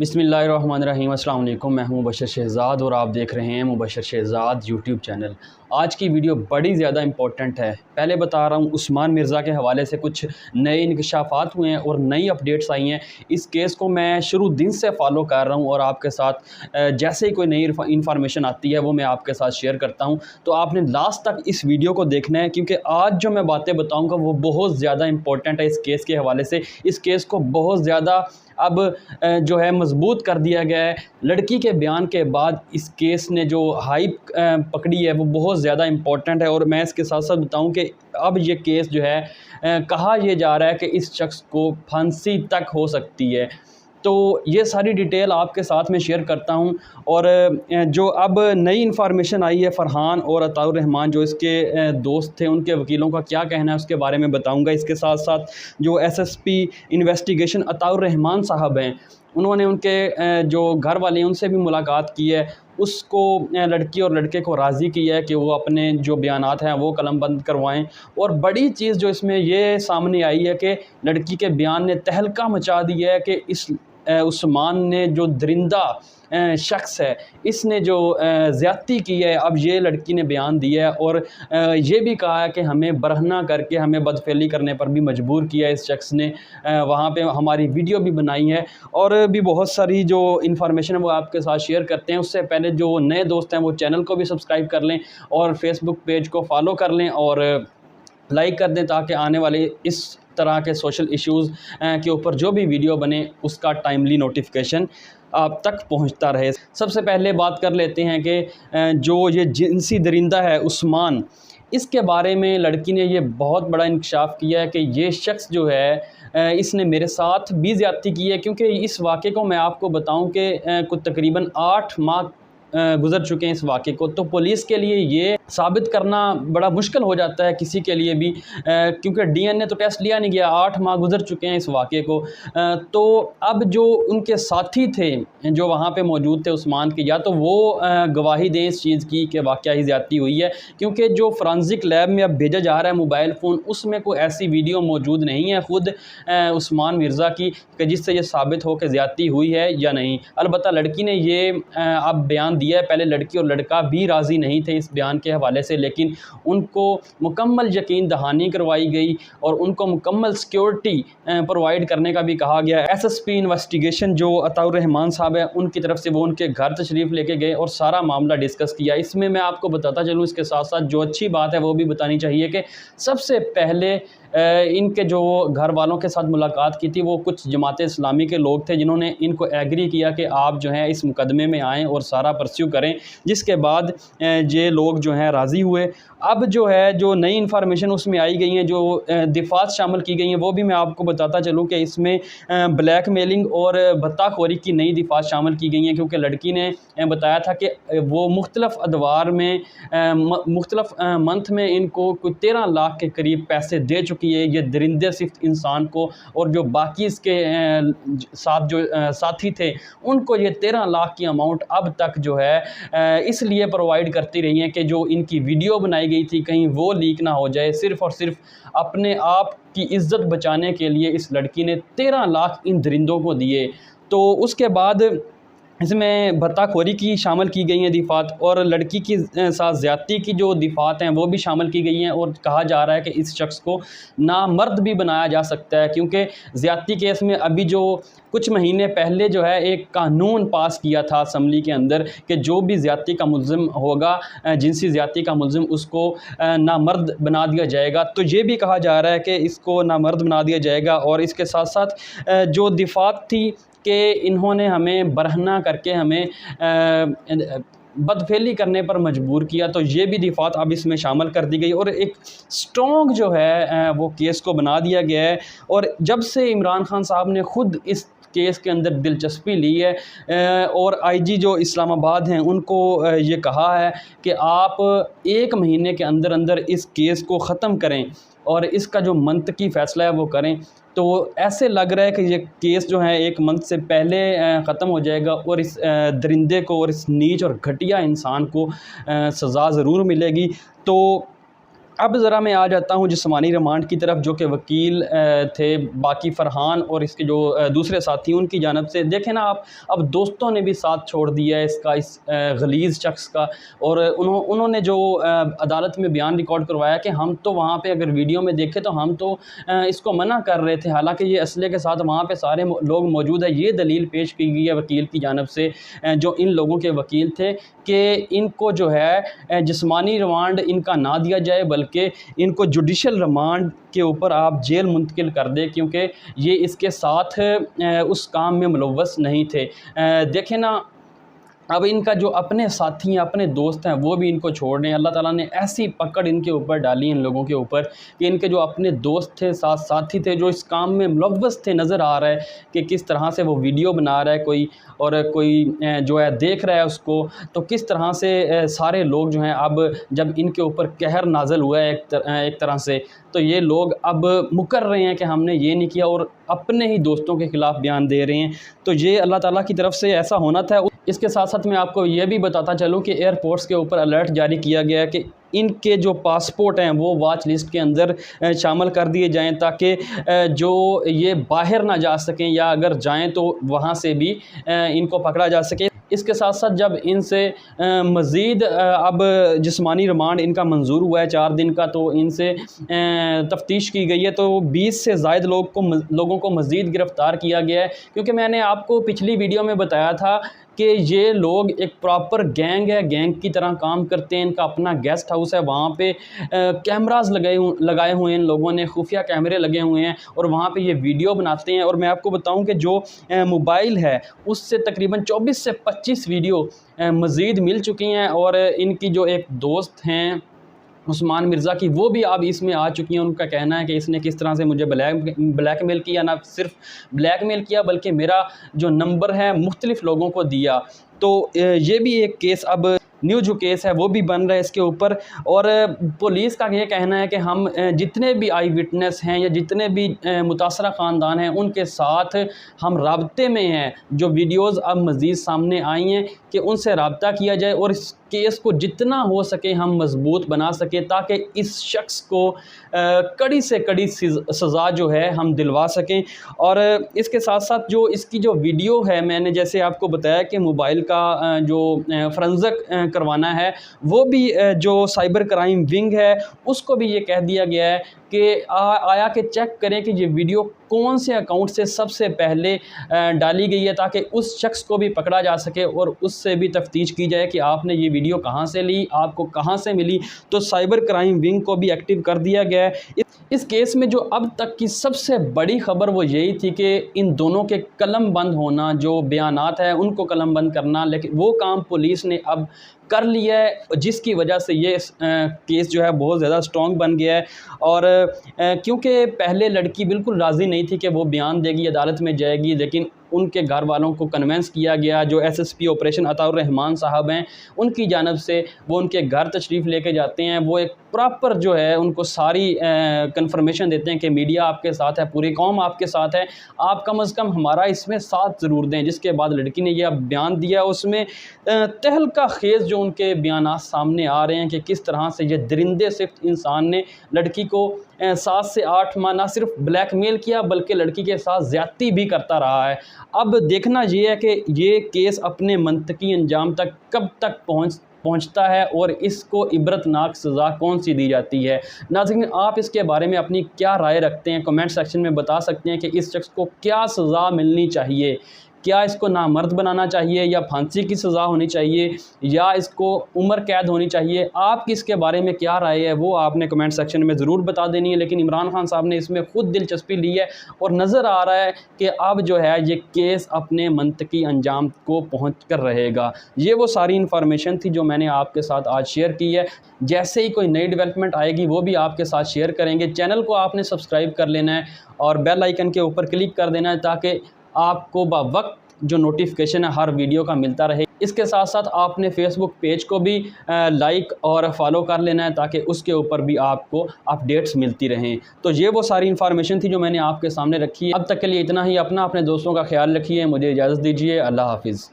बिस्मिल्लाहिर्रहमानिर्रहीम। अस्सलाम वालेकुम। मैं हूं मुबशर शहज़ाद और आप देख रहे हैं मुबशर शहज़ाद यूट्यूब चैनल। आज की वीडियो बड़ी ज़्यादा इंपॉर्टेंट है। पहले बता रहा हूं, उस्मान मिर्ज़ा के हवाले से कुछ नए इंकशाफात हुए हैं और नई अपडेट्स आई हैं। इस केस को मैं शुरू दिन से फ़ॉलो कर रहा हूं और आपके साथ जैसे ही कोई नई इन्फॉर्मेशन आती है वो मैं आपके साथ शेयर करता हूं। तो आपने लास्ट तक इस वीडियो को देखना है, क्योंकि आज जो मैं बातें बताऊँगा वो बहुत ज़्यादा इंपॉर्टेंट है इस केस के हवाले से। इस केस को बहुत ज़्यादा अब जो है मजबूत कर दिया गया है। लड़की के बयान के बाद इस केस ने जो हाइप पकड़ी है वो बहुत ज़्यादा इम्पोर्टेंट है। और मैं इसके साथ साथ बताऊं कि अब ये केस जो है कहा यह जा रहा है कि इस शख्स को फांसी तक हो सकती है। तो ये सारी डिटेल आपके साथ में शेयर करता हूं। और जो अब नई इन्फॉर्मेशन आई है, फ़रहान और अताउर रहमान जो इसके दोस्त थे, उनके वकीलों का क्या कहना है उसके बारे में बताऊंगा। इसके साथ साथ जो एसएसपी इन्वेस्टिगेशन अताउर रहमान साहब हैं, उन्होंने उनके जो घर वाले हैं उनसे भी मुलाकात की है। उसको लड़की और लड़के को राज़ी किया है कि वो अपने जो बयानात हैं वो कलमबंद करवाएं। और बड़ी चीज़ जो इसमें ये सामने आई है कि लड़की के बयान ने तहलका मचा दिया है कि इस उस्मान ने जो दरिंदा शख्स है, इसने जो ज़्यादती की है, अब ये लड़की ने बयान दिया है। और ये भी कहा है कि हमें बरहना करके हमें बदफेली करने पर भी मजबूर किया है इस शख्स ने। वहाँ पे हमारी वीडियो भी बनाई है और भी बहुत सारी जो इन्फॉर्मेशन है वो आपके साथ शेयर करते हैं। उससे पहले जो नए दोस्त हैं वो चैनल को भी सब्सक्राइब कर लें और फेसबुक पेज को फॉलो कर लें और लाइक कर दें, ताकि आने वाले इस तरह के सोशल इश्यूज़ के ऊपर जो भी वीडियो बने उसका टाइमली नोटिफिकेशन आप तक पहुंचता रहे। सबसे पहले बात कर लेते हैं कि जो ये जिनसी दरिंदा है उस्मान, इसके बारे में लड़की ने ये बहुत बड़ा इंकशाफ किया है कि ये शख्स जो है इसने मेरे साथ भी ज़्यादती की है। क्योंकि इस वाक़े को मैं आपको बताऊं कि कुछ तकरीबन 8 माह गुज़र चुके हैं इस वाक़े को। तो पुलिस के लिए ये साबित करना बड़ा मुश्किल हो जाता है किसी के लिए भी, क्योंकि डीएनए तो टेस्ट लिया नहीं गया। 8 माह गुज़र चुके हैं इस वाक़े को। तो अब जो उनके साथी थे जो वहाँ पे मौजूद थे उस्मान के, या तो वो गवाही दें इस चीज़ की कि वाक़या ही ज़्यादती हुई है, क्योंकि जो फ़ॉरेंसिक लैब में अब भेजा जा रहा है मोबाइल फ़ोन, उसमें कोई ऐसी वीडियो मौजूद नहीं है ख़ुद उस्मान मिर्ज़ा की कि जिससे ये साबित हो कि ज़्यादती हुई है या नहीं। अलबत्ता लड़की ने ये अब बयान दिया है। पहले लड़की और लड़का भी राज़ी नहीं थे इस बयान के हवाले से, लेकिन उनको मुकम्मल यकीन दहानी करवाई गई और उनको मुकम्मल सिक्योरिटी प्रोवाइड करने का भी कहा गया। एसएसपी इन्वेस्टिगेशन जो अताउर रहमान साहब है उनकी तरफ से वो उनके घर तशरीफ़ लेके गए और सारा मामला डिस्कस किया। इसमें मैं आपको बताता चलूँ, इसके साथ साथ जो अच्छी बात है वो भी बतानी चाहिए कि सबसे पहले इनके जो घर वालों के साथ मुलाकात की थी वो कुछ जमात इस्लामी के लोग थे, जिन्होंने इनको एग्री किया कि आप जो हैं इस मुकदमे में आएँ और सारा परस्यू करें, जिसके बाद ये लोग जो हैं राज़ी हुए। अब जो है जो नई इन्फॉर्मेशन उसमें आई गई हैं, जो दिफ़ात शामिल की गई हैं, वो भी मैं आपको बताता चलूँ कि इसमें ब्लैकमेलिंग और भत्ताखोरी की नई दिफ़ात शामिल की गई हैं। क्योंकि लड़की ने बताया था कि वो मुख्तलिफ़ अदवार में मुख्तलिफ़ मंथ में इनको कोई 13 लाख के करीब पैसे दे चुकी है ये दरिंदे सिर्फ इंसान को, और जो बाकी इसके साथ जो साथी थे उनको ये 13 लाख की अमाउंट अब तक जो है इसलिए प्रोवाइड करती रही हैं कि जो इनकी वीडियो बनाई गई थी कहीं वो लीक ना हो जाए। सिर्फ़ और सिर्फ अपने आप की इज़्ज़त बचाने के लिए इस लड़की ने 13 लाख इन दरिंदों को दिए। तो उसके बाद इसमें भत्ताखोरी की शामिल की गई हैं दिफ़ात, और लड़की की साथ ज़्यादती की जो दिफ़ात हैं वो भी शामिल की गई हैं। और कहा जा रहा है कि इस शख्स को नामर्द भी बनाया जा सकता है, क्योंकि ज़्यादती केस में अभी जो कुछ महीने पहले जो है एक कानून पास किया था असम्बली के अंदर कि जो भी ज़्यादती का मुल्ज़िम होगा, जिनसी ज़्यादती का मुल्ज़िम, उसको नामर्द बना दिया जाएगा। तो ये भी कहा जा रहा है कि इसको नामर्द बना दिया जाएगा। और इसके साथ साथ जो दिफ़ात थी कि इन्होंने हमें बरहना करके हमें बदफेली करने पर मजबूर किया, तो ये भी दिफ़ात अब इसमें शामिल कर दी गई और एक स्ट्रॉन्ग जो है वो केस को बना दिया गया है। और जब से इमरान खान साहब ने ख़ुद इस केस के अंदर दिलचस्पी ली है और आईजी जो इस्लामाबाद हैं उनको ये कहा है कि आप 1 महीने के अंदर अंदर इस केस को ख़त्म करें और इसका जो मंतकी फ़ैसला है वो करें, तो ऐसे लग रहा है कि ये केस जो है 1 मंथ से पहले ख़त्म हो जाएगा और इस दरिंदे को और इस नीच और घटिया इंसान को सज़ा ज़रूर मिलेगी। तो अब ज़रा मैं आ जाता हूँ जिस्मानी रिमांड की तरफ, जो कि वकील थे बाकी फ़रहान और इसके जो दूसरे साथी उनकी जानब से। देखें ना आप, अब दोस्तों ने भी साथ छोड़ दिया है इसका, इस गलीज़ शख्स का। और उन्होंने जो अदालत में बयान रिकॉर्ड करवाया कि हम तो वहाँ पे अगर वीडियो में देखें तो हम तो इसको मना कर रहे थे, हालांकि ये असले के साथ वहाँ पे सारे लोग मौजूद है। ये दलील पेश की गई है वकील की जानब से, जो इन लोगों के वकील थे, कि इनको जो है जिस्मानी रिमांड इनका ना दिया जाए, बल्कि इनको जुडिशल रिमांड के ऊपर आप जेल मुंतकिल कर दें, क्योंकि ये इसके साथ उस काम में मुलव्वस नहीं थे। देखें ना, अब इनका जो अपने साथी हैं, अपने दोस्त हैं, वो भी इनको छोड़ रहे हैं। अल्लाह ताला ने ऐसी पकड़ इनके ऊपर डाली इन लोगों के ऊपर कि इनके जो अपने दोस्त थे, साथी थे, जो इस काम में मुलव्वस थे, नज़र आ रहा है कि किस तरह से वो वीडियो बना रहा है कोई, और कोई जो है देख रहा है उसको, तो किस तरह से सारे लोग जो हैं, अब जब इनके ऊपर कहर नाज़िल हुआ है एक तरह से, तो ये लोग अब मुकर रहे हैं कि हमने ये नहीं किया, और अपने ही दोस्तों के ख़िलाफ़ बयान दे रहे हैं। तो ये अल्लाह ताला की तरफ से ऐसा होना था। इसके साथ साथ मैं आपको ये भी बताता चलूँ कि एयरपोर्ट्स के ऊपर अलर्ट जारी किया गया है कि इनके जो पासपोर्ट हैं वो वॉच लिस्ट के अंदर शामिल कर दिए जाएं, ताकि जो ये बाहर ना जा सकें, या अगर जाएं तो वहाँ से भी इनको पकड़ा जा सके। इसके साथ साथ जब इनसे मज़ीद अब जिस्मानी रिमांड इनका मंजूर हुआ है 4 दिन का, तो इनसे तफ्तीश की गई है, तो 20 से ज़ायद लोगों को मज़ीद गिरफ़्तार किया गया है। क्योंकि मैंने आपको पिछली वीडियो में बताया था कि ये लोग एक प्रॉपर गैंग है, गैंग की तरह काम करते हैं। इनका अपना गेस्ट हाउस है, वहाँ पे कैमरास लगाए हुए हैं इन लोगों ने, खुफिया कैमरे लगे हुए हैं, और वहाँ पे ये वीडियो बनाते हैं। और मैं आपको बताऊं कि जो मोबाइल है उससे तकरीबन 24 से 25 वीडियो मज़ीद मिल चुकी हैं, और इनकी जो एक दोस्त हैं उस्मान मिर्ज़ा की, वो भी अब इसमें आ चुकी हैं। उनका कहना है कि इसने किस तरह से मुझे ब्लैकमेल किया, ना सिर्फ ब्लैकमेल किया बल्कि मेरा जो नंबर है मुख्तलिफ़ लोगों को दिया। तो ये भी एक केस, अब न्यू जो केस है वो भी बन रहा है इसके ऊपर। और पुलिस का ये कहना है कि हम जितने भी आई विटनेस हैं या जितने भी मुतासरा ख़ानदान हैं उनके साथ हम राब्ते में हैं। जो वीडियोज़ अब मज़ीद सामने आई हैं कि उनसे रब्ता किया जाए और इस केस को जितना हो सके हम मजबूत बना सकें, ताकि इस शख्स को कड़ी से कड़ी सज़ा जो है हम दिलवा सकें। और इसके साथ साथ जो इसकी जो वीडियो है, मैंने जैसे आपको बताया कि मोबाइल का जो फोरेंसिक करवाना है, वो भी जो साइबर क्राइम विंग है उसको भी ये कह दिया गया है कि आया कि चेक करें कि ये वीडियो कौन से अकाउंट से सबसे पहले डाली गई है, ताकि उस शख्स को भी पकड़ा जा सके और उससे भी तफ्तीश की जाए कि आपने ये वीडियो कहाँ से ली, आपको कहाँ से मिली। तो साइबर क्राइम विंग को भी एक्टिव कर दिया गया है। इस केस में जो अब तक की सबसे बड़ी खबर वो यही थी कि इन दोनों के कलम बंद होना, जो बयानात है उनको कलम बंद करना, लेकिन वो काम पुलिस ने अब कर लिया है, जिसकी वजह से ये केस जो है बहुत ज़्यादा स्ट्रॉन्ग बन गया है। और क्योंकि पहले लड़की बिल्कुल राज़ी नहीं थी कि वो बयान देगी, अदालत में जाएगी, लेकिन उनके घर वालों को कन्वेंस किया गया। जो एसएसपी ऑपरेशन अताउर रहमान साहब हैं उनकी जानब से वो उनके घर तशरीफ़ लेके जाते हैं। वो एक प्रॉपर जो है उनको सारी कंफर्मेशन देते हैं कि मीडिया आपके साथ है, पूरी कौम आपके साथ है, आप कम अज़ कम हमारा इसमें साथ ज़रूर दें। जिसके बाद लड़की ने यह बयान दिया, उसमें तहलका खेज़ जो उनके बयान सामने आ रहे हैं कि किस तरह से ये दरिंदे सिफ्त इंसान ने लड़की को 7 से 8 माह ना सिर्फ ब्लैकमेल किया बल्कि लड़की के साथ ज़्यादती भी करता रहा है। अब देखना ये है कि ये केस अपने मंतकी अंजाम तक कब तक पहुंचता है और इसको इबरतनाक सज़ा कौन सी दी जाती है। नाज़रीन, आप इसके बारे में अपनी क्या राय रखते हैं, कमेंट सेक्शन में बता सकते हैं कि इस शख्स को क्या सज़ा मिलनी चाहिए। क्या इसको नामर्द बनाना चाहिए, या फांसी की सज़ा होनी चाहिए, या इसको उम्र कैद होनी चाहिए? आपकी इसके बारे में क्या राय है वो आपने कमेंट सेक्शन में ज़रूर बता देनी है। लेकिन इमरान खान साहब ने इसमें ख़ुद दिलचस्पी ली है और नज़र आ रहा है कि अब जो है ये केस अपने मंतकी अंजाम को पहुँच कर रहेगा। ये वो सारी इन्फॉर्मेशन थी जो मैंने आपके साथ आज शेयर की है। जैसे ही कोई नई डेवलपमेंट आएगी वो भी आपके साथ शेयर करेंगे। चैनल को आपने सब्सक्राइब कर लेना है और बेल आइकन के ऊपर क्लिक कर देना है, ताकि आपको बावक्त जो नोटिफिकेशन है हर वीडियो का मिलता रहे। इसके साथ साथ आपने फेसबुक पेज को भी लाइक और फॉलो कर लेना है, ताकि उसके ऊपर भी आपको अपडेट्स मिलती रहें। तो ये वो सारी इन्फॉर्मेशन थी जो मैंने आपके सामने रखी है। अब तक के लिए इतना ही। अपना अपने दोस्तों का ख्याल रखिए। मुझे इजाज़त दीजिए। अल्लाह हाफिज़।